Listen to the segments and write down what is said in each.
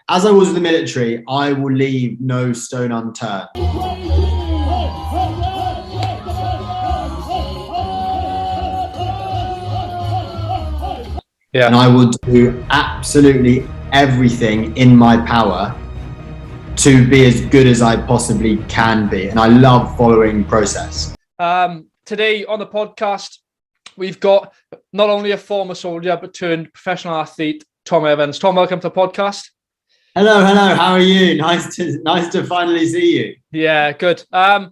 as I was with the military, I will leave no stone unturned. Yeah. And I will do absolutely everything in my power to be as good as I possibly can be. And I love following process. Today on the podcast, we've got not only a former soldier, but turned professional athlete, Tom Evans. Tom, welcome to the podcast. Hello. How are you? Nice to finally see you. Yeah, good. To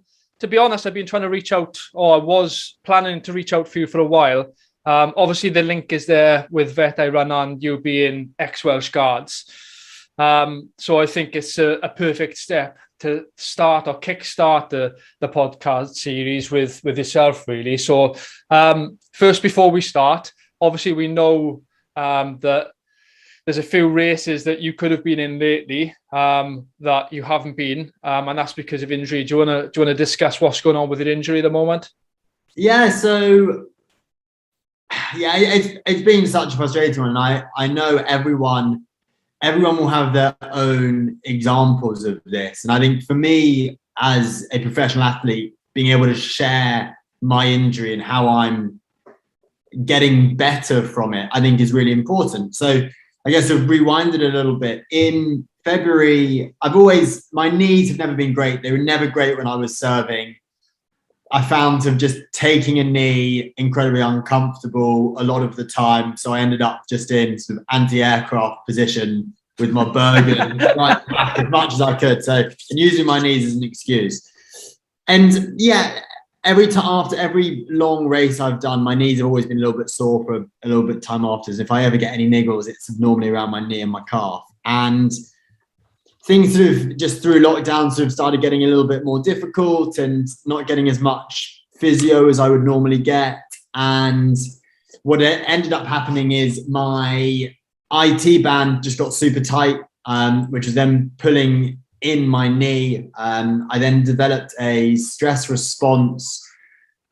be honest, I've been trying to reach out, or I was planning to reach out for you for a while. Obviously, the link is there with Vet I Run and you being ex-Welsh Guards. So I think it's a perfect step to start or kickstart the podcast series with yourself, really. So first, before we start, obviously we know that there's a few races that you could have been in lately that you haven't been, and that's because of injury. Do you want to discuss what's going on with your injury at the moment? Yeah. So yeah, it's been such a frustrating one. And I know everyone will have their own examples of this. And I think for me, as a professional athlete, being able to share my injury and how I'm getting better from it, I think is really important. So I guess I've rewinded a little bit. In February, my knees have never been great. They were never great when I was serving. I found just taking a knee incredibly uncomfortable a lot of the time. So I ended up just in sort of anti-aircraft position with my Bergen right back as much as I could. So, and using my knees as an excuse. And yeah, after every long race I've done, my knees have always been a little bit sore for a little bit of time after. If I ever get any niggles, it's normally around my knee and my calf. And things sort of just through lockdown sort of started getting a little bit more difficult and not getting as much physio as I would normally get. And what ended up happening is my IT band just got super tight, which was then pulling in my knee. I then developed a stress response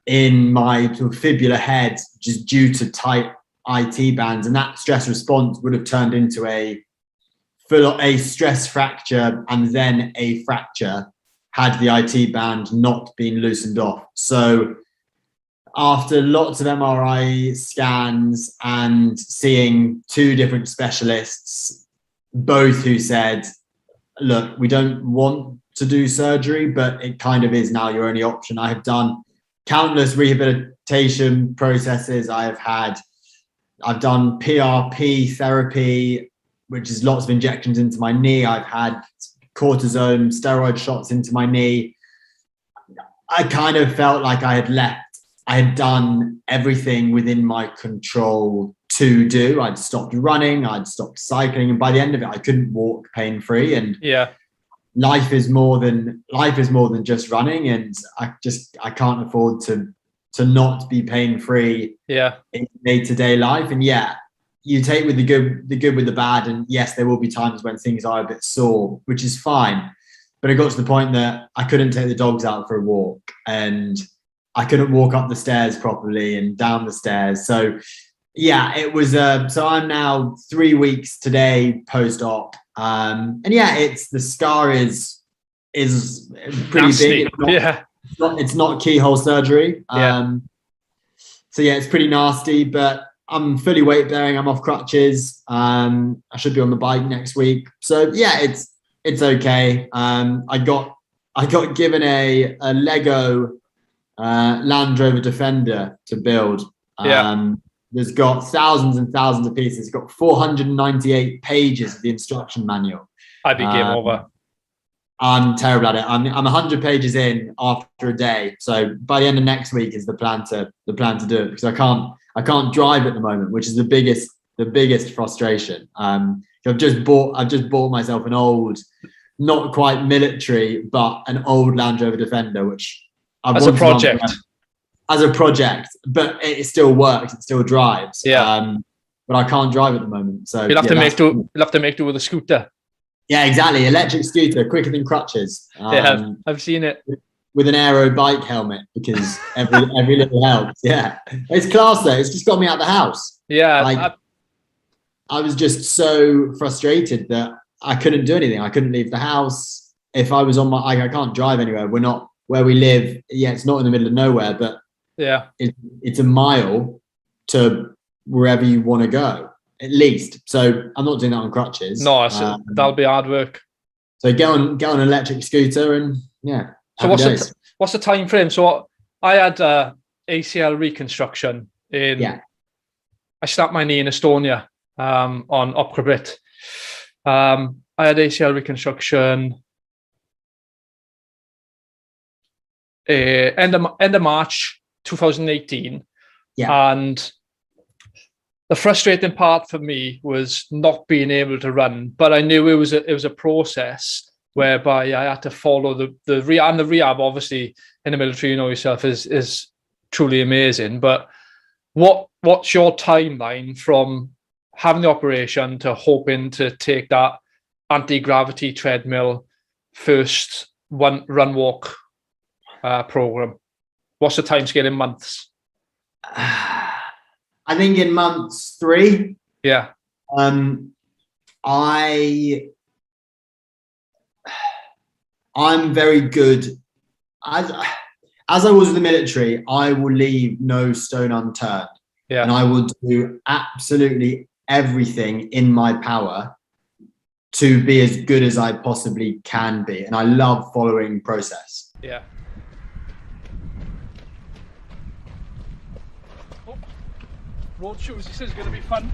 in my sort of fibular head, just due to tight IT bands. And that stress response would have turned into a stress fracture and then a fracture had the IT band not been loosened off. So after lots of MRI scans and seeing two different specialists, both who said, look, we don't want to do surgery, but it kind of is now your only option. I have done countless rehabilitation processes. I've done PRP therapy, which is lots of injections into my knee. I've had cortisone, steroid shots into my knee. I kind of felt like I had done everything within my control to do. I'd stopped running, I'd stopped cycling, and by the end of it, I couldn't walk pain-free. And yeah, life is more than just running, and I can't afford to not be pain-free in day-to-day life. And yeah, you take with the good with the bad, and yes, there will be times when things are a bit sore, which is fine. But it got to the point that I couldn't take the dogs out for a walk, and I couldn't walk up the stairs properly and down the stairs. So yeah, it was. So I'm now 3 weeks today post-op, and yeah, the scar is pretty nasty. Big. It's not keyhole surgery. So yeah, it's pretty nasty, but I'm fully weight bearing. I'm off crutches. I should be on the bike next week. So yeah, it's okay. I got given a Lego Land Rover Defender to build. There's got thousands and thousands of pieces. It's got 498 pages of the instruction manual. I'd be game over. I'm terrible at it. I'm 100 pages in after a day. So by the end of next week is the plan to do it, because I can't drive at the moment, which is the biggest frustration. I've just bought myself an old, not quite military, but an old Land Rover Defender, which as a project, but it still works. It still drives. Yeah. But I can't drive at the moment. So you'll have to make do with a scooter. Yeah, exactly. Electric scooter, quicker than crutches. Yeah, I've seen it. With an aero bike helmet, because every little helps. Yeah, it's class though. It's just got me out of the house. Yeah, I was just so frustrated that I couldn't do anything. I couldn't leave the house. If I was on my, I can't drive anywhere. We're not where we live. Yeah, it's not in the middle of nowhere, but yeah, it's a mile to wherever you want to go, at least. So I'm not doing that on crutches. No, that'll be hard work. So get on an electric scooter and yeah. So what's the time frame? So I had ACL reconstruction I snapped my knee in Estonia on Opcrabit. I had ACL reconstruction end of March 2018. Yeah. And the frustrating part for me was not being able to run, but I knew it was a process whereby I had to follow the rehab. And the rehab, obviously, in the military, you know yourself, is truly amazing. But what's your timeline from having the operation to hoping to take that anti-gravity treadmill first run walk program? What's the timescale in months? I think in months 3. Yeah. I'm very good. As I was in the military, I will leave no stone unturned. Yeah. And I will do absolutely everything in my power to be as good as I possibly can be. And I love following process. Yeah. Road shoes, this is going to be fun.